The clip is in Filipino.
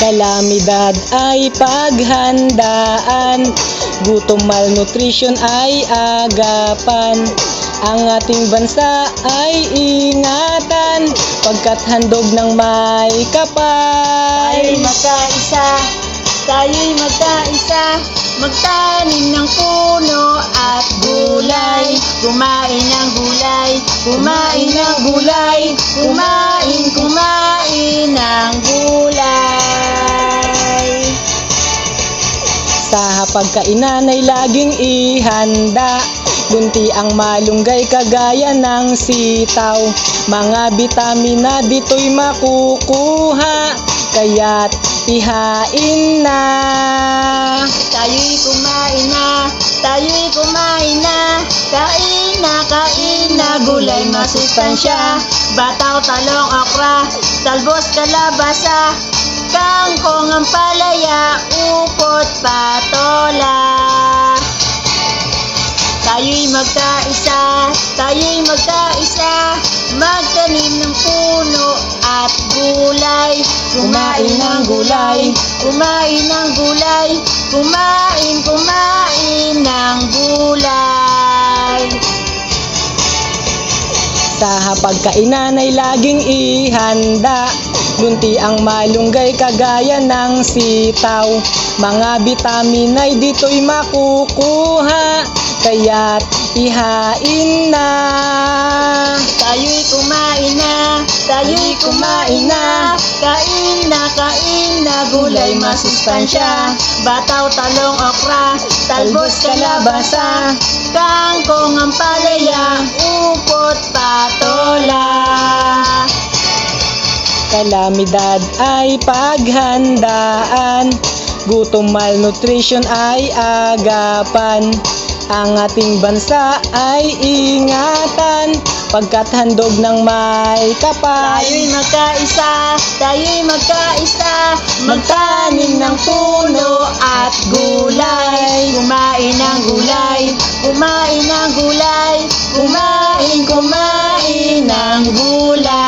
Kalamidad ay paghandaan, gutom malnutrition ay agapan. Ang ating bansa ay ingatan, pagkat handog ng may kapal. Tayo'y magkaisa, tayo'y magkaisa, magtanim ng puno at gulay. Kumain ng gulay, kumain ng gulay, kumain ng gulay. Sa hapagkainan ay laging ihanda, bunti ang malunggay kagaya ng sitaw. Mga bitamina dito'y makukuha, kaya't ihain na. Tayo'y kumain na, tayo'y kumain na, kain na, gulay masustansya. Bataw, talong, okra, talbos, kalabasa, kangkong, ampalaya, upot, patola. Tayo'y magkaisa, tayo'y magkaisa, magtanim ng puno at gulay. Kumain ng gulay, kumain ng gulay, kumain ng gulay. Sa hapagkainan ay laging ihanda, bunti ang malunggay kagaya ng sitaw. Mga bitamin ay dito'y makukuha, kaya't ihain na. Tayo'y kumain na, tayo'y kumain na, kain na, gulay masustansya. Bataw, talong, okra, talbos, kalabasa, kangkong, ampalaya, upot, patola. Kalamidad ay paghandaan, gutom malnutrition ay agapan. Ang ating bansa ay ingatan, pagkat handog ng may kapal. Tayo'y magkaisa, tayo'y magkaisa, magtanim ng puno at gulay. Kumain ng gulay, kumain ng gulay, kumain ng gulay.